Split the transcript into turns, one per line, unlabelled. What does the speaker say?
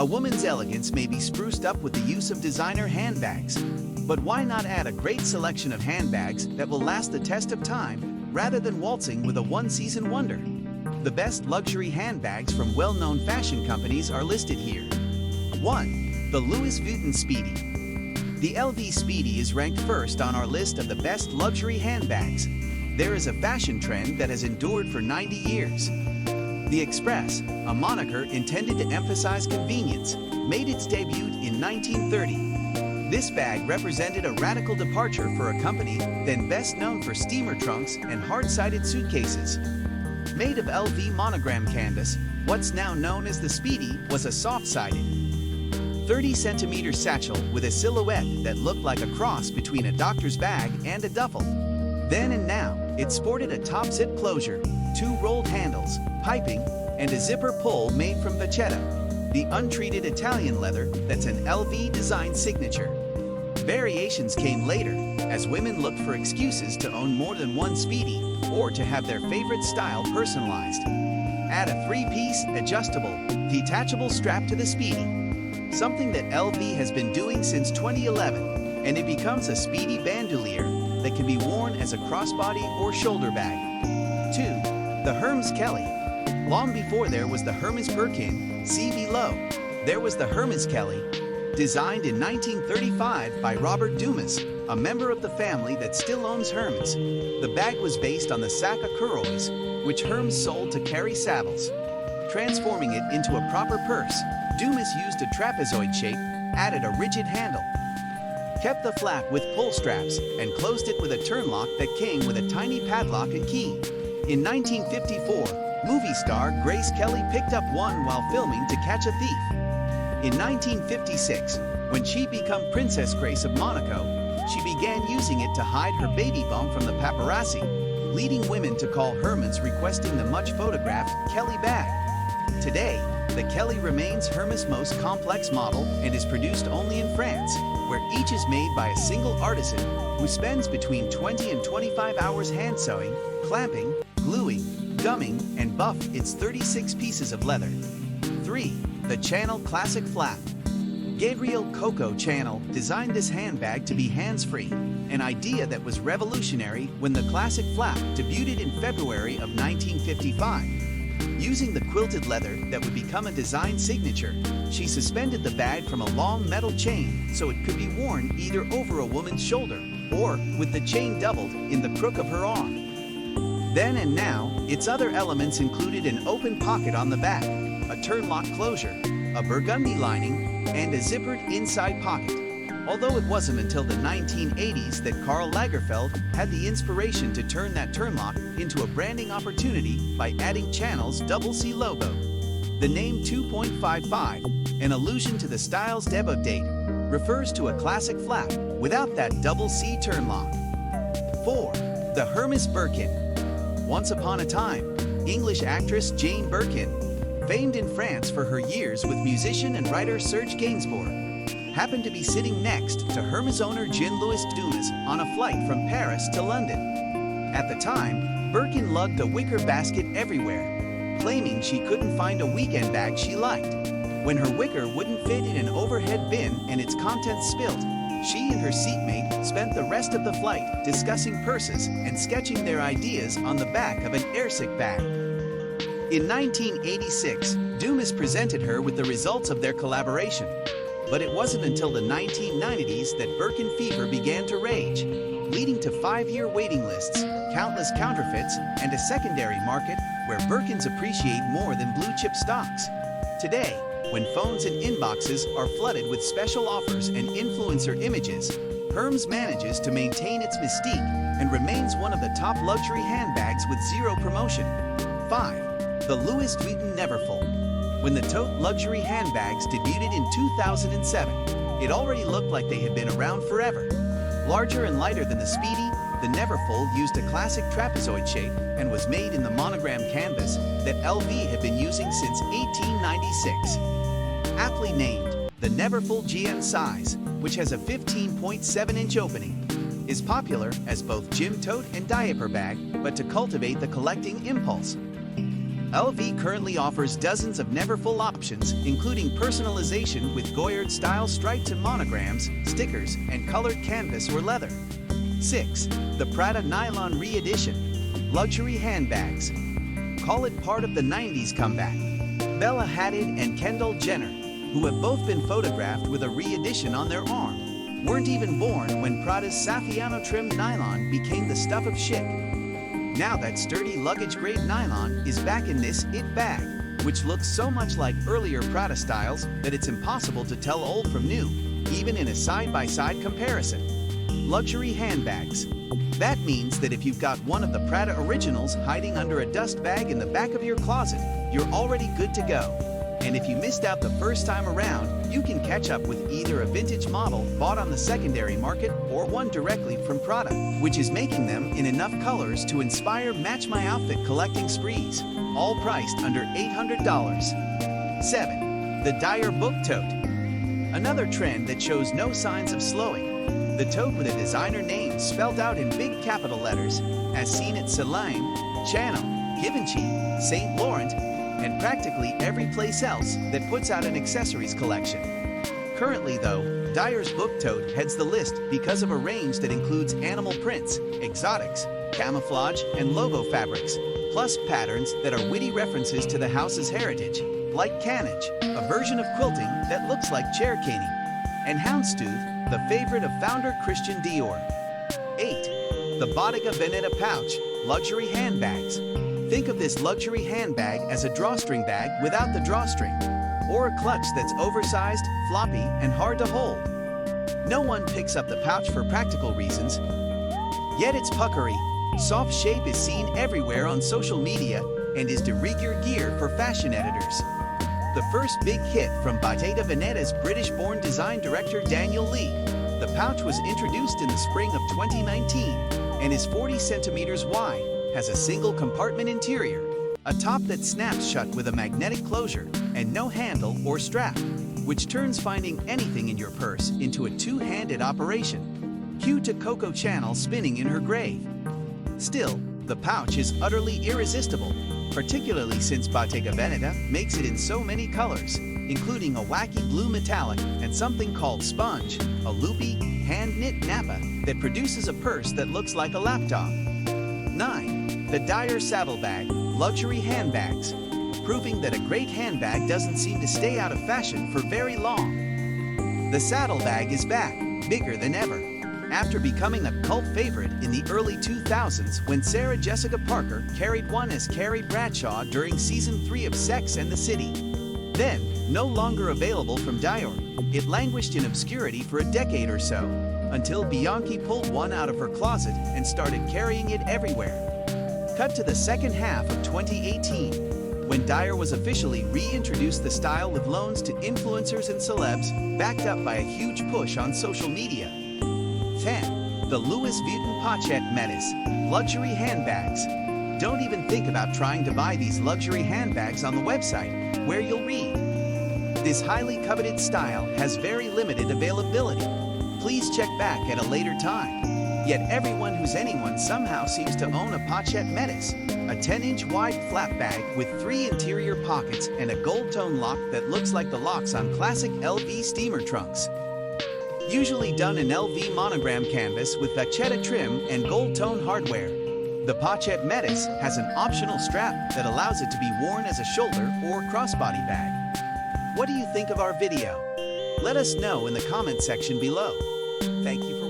A woman's elegance may be spruced up with the use of designer handbags. But why not add a great selection of handbags that will last the test of time, rather than waltzing with a one-season wonder? The best luxury handbags from well-known fashion companies are listed here. 1. The Louis Vuitton Speedy. The LV Speedy is ranked first on our list of the best luxury handbags. There is a fashion trend that has endured for 90 years. The Express, a moniker intended to emphasize convenience, made its debut in 1930. This bag represented a radical departure for a company then best known for steamer trunks and hard-sided suitcases. Made of LV monogram canvas, what's now known as the Speedy was a soft-sided 30-centimeter satchel with a silhouette that looked like a cross between a doctor's bag and a duffel. Then and now, it sported a top zip closure, 2 rolled handles, piping, and a zipper pull made from vachetta, the untreated Italian leather that's an LV design signature. Variations came later, as women looked for excuses to own more than one Speedy or to have their favorite style personalized. Add a 3-piece, adjustable, detachable strap to the Speedy, something that LV has been doing since 2011, and it becomes a Speedy bandolier that can be worn as a crossbody or shoulder bag. 2. The Hermes Kelly. Long before there was the Hermes Birkin, see below, there was the Hermes Kelly, designed in 1935 by Robert Dumas, a member of the family that still owns Hermes. The bag was based on the sac à courroies, which Hermes sold to carry saddles. Transforming it into a proper purse, Dumas used a trapezoid shape, added a rigid handle, kept the flap with pull straps, and closed it with a turn lock that came with a tiny padlock and key. In 1954, movie star Grace Kelly picked up one while filming to catch a thief. In 1956, when she became Princess Grace of Monaco, she began using it to hide her baby bump from the paparazzi, leading women to call Hermes requesting the much photographed Kelly bag. Today, the Kelly remains Hermes' most complex model and is produced only in France, where each is made by a single artisan who spends between 20 and 25 hours hand sewing, clamping, gluing, gumming, and buff its 36 pieces of leather. 3. The Channel Classic Flap. Gabriel Coco Channel designed this handbag to be hands-free, an idea that was revolutionary when the classic flap debuted in February of 1955. Using the quilted leather that would become a design signature, she suspended the bag from a long metal chain so it could be worn either over a woman's shoulder or with the chain doubled in the crook of her arm. Then and now, its other elements included an open pocket on the back, a turn lock closure, a burgundy lining, and a zippered inside pocket. Although it wasn't until the 1980s that Karl Lagerfeld had the inspiration to turn that turn lock into a branding opportunity by adding Channel's double C logo. The name 2.55, an allusion to the style's debut date, refers to a classic flap without that double C turn lock. 4. The Hermes Birkin. Once upon a time, English actress Jane Birkin, famed in France for her years with musician and writer Serge Gainsbourg, happened to be sitting next to Hermes owner Jean-Louis Dumas on a flight from Paris to London. At the time, Birkin lugged a wicker basket everywhere, claiming she couldn't find a weekend bag she liked. When her wicker wouldn't fit in an overhead bin and its contents spilled, she and her seatmate spent the rest of the flight discussing purses and sketching their ideas on the back of an airsick bag. In 1986, Dumas presented her with the results of their collaboration. But it wasn't until the 1990s that Birkin fever began to rage, leading to 5-year waiting lists, countless counterfeits, and a secondary market where Birkins appreciate more than blue-chip stocks. Today, when phones and inboxes are flooded with special offers and influencer images, Hermes manages to maintain its mystique and remains one of the top luxury handbags with zero promotion. 5. The Louis Vuitton Neverfull. When the tote luxury handbags debuted in 2007, it already looked like they had been around forever. Larger and lighter than the Speedy, the Neverfull used a classic trapezoid shape and was made in the monogram canvas that LV had been using since 1896. Aptly named, the Neverfull GM size, which has a 15.7-inch opening, is popular as both gym tote and diaper bag, but to cultivate the collecting impulse. LV currently offers dozens of never-full options, including personalization with Goyard-style stripes and monograms, stickers, and colored canvas or leather. 6. The Prada Nylon Re-Edition. Luxury handbags. Call it part of the 90s comeback. Bella Hadid and Kendall Jenner, who have both been photographed with a re-edition on their arm, weren't even born when Prada's Saffiano-trimmed nylon became the stuff of chic. Now that sturdy luggage-grade nylon is back in this It bag, which looks so much like earlier Prada styles that it's impossible to tell old from new, even in a side-by-side comparison. Luxury handbags. That means that if you've got one of the Prada originals hiding under a dust bag in the back of your closet, you're already good to go. And if you missed out the first time around, you can catch up with either a vintage model bought on the secondary market or one directly from Prada, which is making them in enough colors to inspire match-my-outfit collecting sprees, all priced under $800. 7. The Dyer Book Tote. Another trend that shows no signs of slowing. The tote with a designer name spelled out in big capital letters, as seen at Celine, Chanel, Givenchy, St. Laurent, and practically every place else that puts out an accessories collection. Currently, though, Dyer's Book Tote heads the list because of a range that includes animal prints, exotics, camouflage, and logo fabrics, plus patterns that are witty references to the house's heritage, like canage, a version of quilting that looks like chair caning, and houndstooth, the favorite of founder Christian Dior. 8. The Bottega Veneta Pouch. Luxury handbags. Think of this luxury handbag as a drawstring bag without the drawstring, or a clutch that's oversized, floppy, and hard to hold. No one picks up the pouch for practical reasons, yet its puckery, soft shape is seen everywhere on social media and is de rigueur gear for fashion editors. The first big hit from Bottega Veneta's British-born design director Daniel Lee, the pouch was introduced in the spring of 2019 and is 40 centimeters wide, has a single compartment interior, a top that snaps shut with a magnetic closure, and no handle or strap, which turns finding anything in your purse into a two-handed operation. Cue to Coco Chanel spinning in her grave. Still, the pouch is utterly irresistible, particularly since Bottega Veneta makes it in so many colors, including a wacky blue metallic and something called sponge, a loopy, hand-knit nappa that produces a purse that looks like a laptop. 9. The Dyer Saddlebag. Luxury handbags. Proving that a great handbag doesn't seem to stay out of fashion for very long. The saddlebag is back, bigger than ever. After becoming a cult favorite in the early 2000s when Sarah Jessica Parker carried one as Carrie Bradshaw during season 3 of Sex and the City. Then, no longer available from Dyer, it languished in obscurity for a decade or so, until Bianchi pulled one out of her closet and started carrying it everywhere. Cut to the second half of 2018, when Dyer was officially reintroduced the style with loans to influencers and celebs, backed up by a huge push on social media. 10. The Louis Vuitton Pochette Menace. Luxury handbags. Don't even think about trying to buy these luxury handbags on the website, where you'll read, "This highly coveted style has very limited availability. Please check back at a later time." Yet everyone who's anyone somehow seems to own a Pochette Menace, a 10-inch wide flap bag with 3 interior pockets and a gold tone lock that looks like the locks on classic LV steamer trunks. Usually done in LV monogram canvas with vachetta trim and gold tone hardware, the Pochette Menace has an optional strap that allows it to be worn as a shoulder or crossbody bag. What do you think of our video? Let us know in the comment section below. Thank you.